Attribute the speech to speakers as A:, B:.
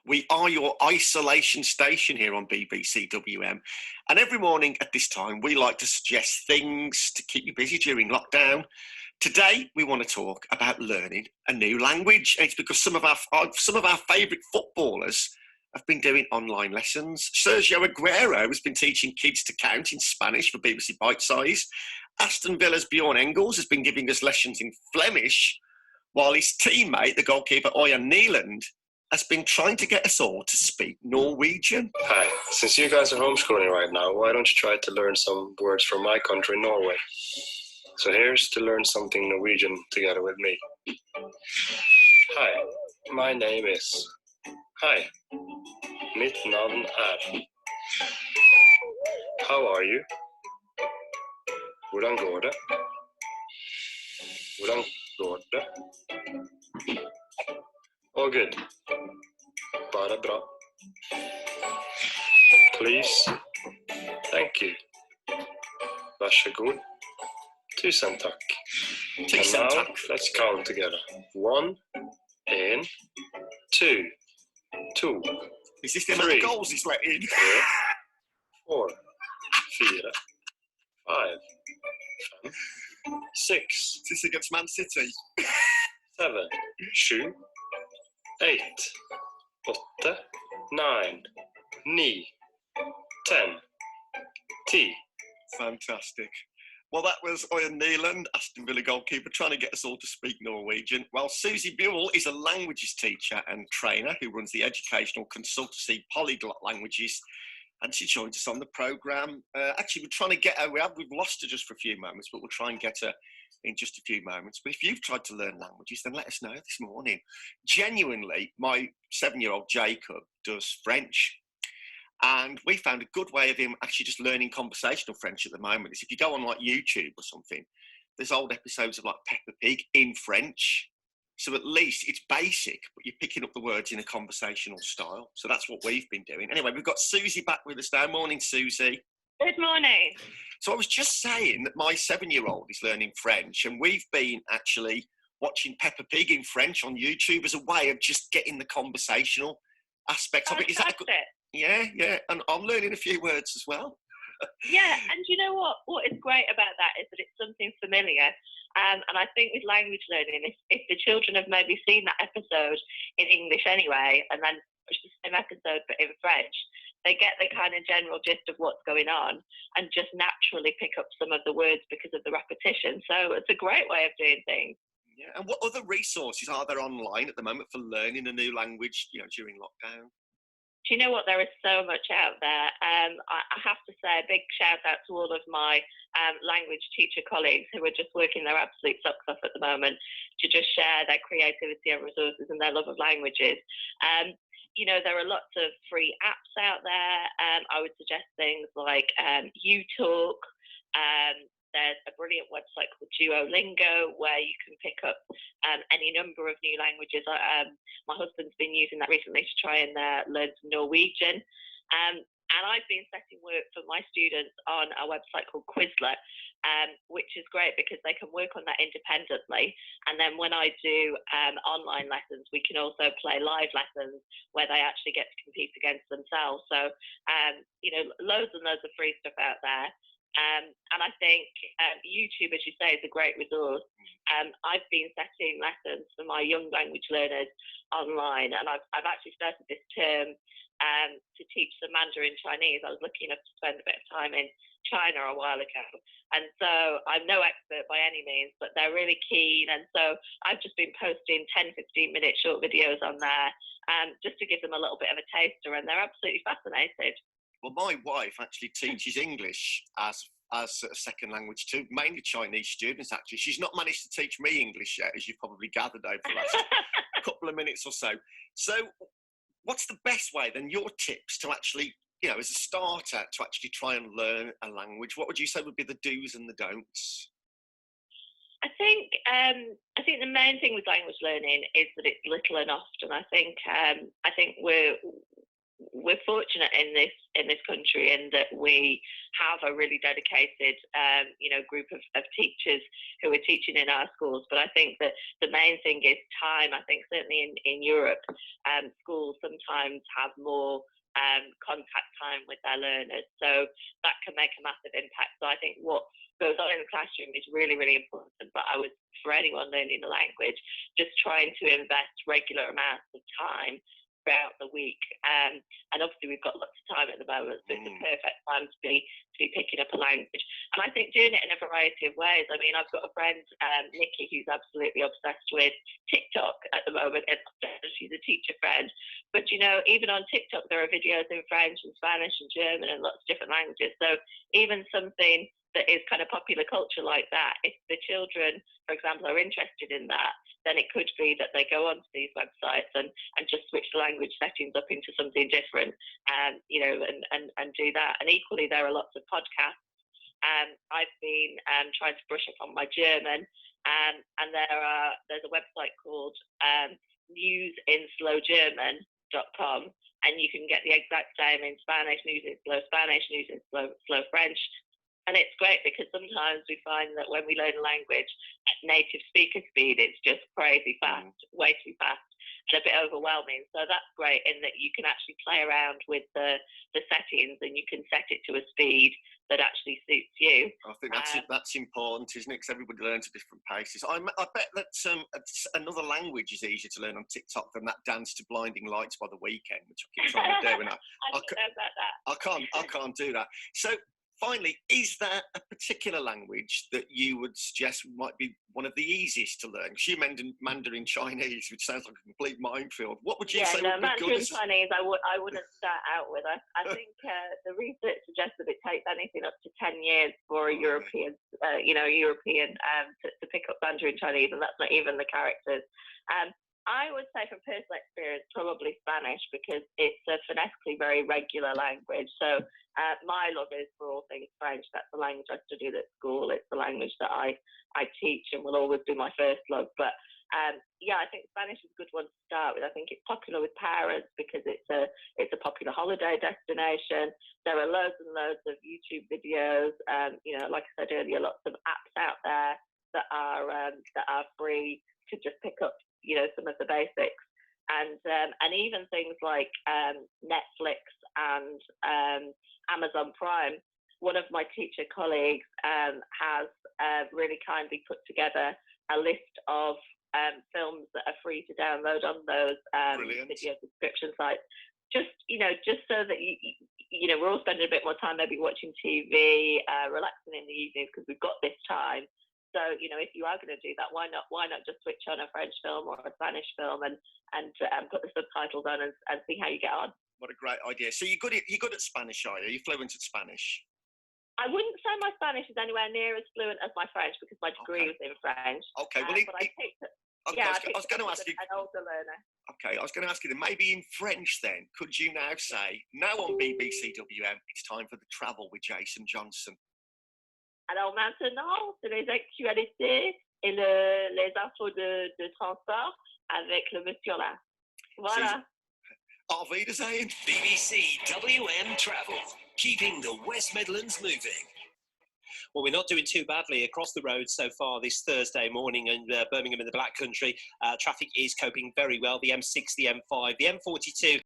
A: We are your isolation station here on BBC WM. And every morning at this time, we like to suggest things to keep you busy during lockdown. Today, we want to talk about learning a new language. And it's because some of our favourite footballers have been doing online lessons. Sergio Aguero has been teaching kids to count in Spanish for BBC Bite Size. Aston Villa's Bjorn Engels has been giving us lessons in Flemish, while his teammate, the goalkeeper Oyan Neeland, has been trying to get us all to speak Norwegian.
B: Hi, since you guys are homeschooling right now, why don't you try to learn some words from my country, Norway? So here's to learn something Norwegian together with me. Hi, my name is... Hi, mitt navn How are you? Hvordan går det? Hvordan går det? Oh, good. Bara bra. Please. Thank you. Varsågod. Tusen tack.
A: Tusen
B: And now,
A: tack.
B: let's count together. 1, 2, 2.
A: Is this the amount of goals he's let in?
B: 4, 4, 5, 6.
A: Is this against Man City?
B: 7, 7, 8, 8, 9, 9, 10, 10.
A: Fantastic. Well, that was Oyan Neeland, Aston Villa goalkeeper, trying to get us all to speak Norwegian. While Suzi Bewell is a languages teacher and trainer who runs the educational consultancy Polyglot Languages, and she joined us on the programme. Actually, we're trying to get her. We've lost her just for a few moments, but we'll try and get her in just a few moments. But if you've tried to learn languages, then let us know this morning. Genuinely, my 7-year-old Jacob does French. And we found a good way of him actually just learning conversational French at the moment is if you go on like YouTube or something, there's old episodes of like Peppa Pig in French. So at least it's basic, but you're picking up the words in a conversational style. So that's what we've been doing. Anyway, we've got Suzi back with us now. Morning, Suzi.
C: Good morning.
A: So I was just saying that my 7-year-old is learning French, and we've been actually watching Peppa Pig in French on YouTube as a way of just getting the conversational aspect of it. Is that a good... Yeah, and I'm learning a few words as well.
C: Yeah, and you know what is great about that is that it's something familiar. And I think with language learning, if the children have maybe seen that episode in English anyway, and then watch the same episode but in French, they get the kind of general gist of what's going on and just naturally pick up some of the words because of the repetition. So it's a great way of doing things.
A: Yeah, and what other resources are there online at the moment for learning a new language, during lockdown?
C: Do you know what? There is so much out there. I have to say a big shout out to all of my language teacher colleagues who are just working their absolute socks off at the moment to just share their creativity and resources and their love of languages. There are lots of free apps out there. I would suggest things like UTalk. There's a brilliant website called Duolingo where you can pick up any number of new languages. My husband's been using that recently to try and learn some Norwegian. And I've been setting work for my students on a website called Quizlet, which is great because they can work on that independently. And then when I do online lessons, we can also play live lessons where they actually get to compete against themselves. So, loads and loads of free stuff out there. And I think YouTube, as you say, is a great resource. I've been setting lessons for my young language learners online, and I've actually started this term to teach them Mandarin Chinese. I was lucky enough to spend a bit of time in China a while ago, and so I'm no expert by any means, but they're really keen, and so I've just been posting 10-15-minute short videos on there just to give them a little bit of a taster, and they're absolutely fascinated.
A: Well, my wife actually teaches English as a second language too, mainly Chinese students, actually. She's not managed to teach me English yet, as you've probably gathered over the last couple of minutes or so. So what's the best way, then, your tips to actually, as a starter, to actually try and learn a language? What would you say would be the do's and the don'ts?
C: I think the main thing with language learning is that it's little and often. I think we're fortunate in this country in that we have a really dedicated group of teachers who are teaching in our schools. But I think that the main thing is time. I think certainly in Europe, schools sometimes have more contact time with their learners, so that can make a massive impact. So I think what goes on in the classroom is really, really important. But I would, for anyone learning the language, just trying to invest regular amounts of time throughout the week, and obviously we've got lots of time at the moment, so it's a perfect time to be picking up a language. And I think doing it in a variety of ways. I mean, I've got a friend, Nikki, who's absolutely obsessed with TikTok at the moment, and she's a teacher friend. But even on TikTok there are videos in French and Spanish and German and lots of different languages. So even something that is kind of popular culture like that, if the children, for example, are interested in that, then it could be that they go onto these websites and just switch the language settings up into something different, and do that. And equally, there are lots of podcasts. I've been trying to brush up on my German, and there's a website called newsinslowgerman.com, and you can get the exact same in Spanish, news in slow Spanish, news in slow French. And it's great because sometimes we find that when we learn a language at native speaker speed, it's just crazy fast, way too fast, and a bit overwhelming. So that's great in that you can actually play around with the settings, and you can set it to a speed that actually suits you.
A: I think that's important, isn't it? Because everybody learns at different paces. I bet that another language is easier to learn on TikTok than that dance to Blinding Lights by The Weeknd, which I keep trying to do. And I can't do that. So finally, is there a particular language that you would suggest might be one of the easiest to learn? Because you mentioned Mandarin Chinese, which sounds like a complete minefield. What would you say would be good?
C: Mandarin Chinese, I wouldn't start out with. I think the research suggests that it takes anything up to 10 years for a European, to pick up Mandarin Chinese, and that's not even the characters. I would say from personal experience, probably Spanish, because it's a phonetically very regular language. So my love is for all things French. That's the language I studied at school. It's the language that I teach and will always be my first love. But I think Spanish is a good one to start with. I think it's popular with parents because it's a popular holiday destination. There are loads and loads of YouTube videos. Like I said earlier, lots of apps out there that are free to just pick up some of the basics, and even things like Netflix and Amazon Prime. One of my teacher colleagues has really kindly put together a list of films that are free to download on those video subscription sites. Just so that we're all spending a bit more time maybe watching TV, relaxing in the evenings because we've got this time. So, if you are going to do that, why not just switch on a French film or a Spanish film and put the subtitles on and see how you get on?
A: What a great idea. So you're good at Spanish, are you? You're fluent at Spanish?
C: I wouldn't say my Spanish is anywhere near as fluent as my French because my degree was in French.
A: Okay, well,
C: but I was
A: going to ask you.
C: An older learner.
A: Okay, I was going to ask you then, maybe in French then, could you now say, now on BBC WM, it's time for the travel with Jason Johnson?
C: Alors maintenant, c'est les actualités et les infos de transport avec le monsieur là. Voilà.
A: Auf Wiedersehen.
D: BBC WM Travel, keeping the West Midlands moving.
E: Well, we're not doing too badly across the road so far this Thursday morning in Birmingham in the Black Country. Traffic is coping very well. The M6, the M5, the M42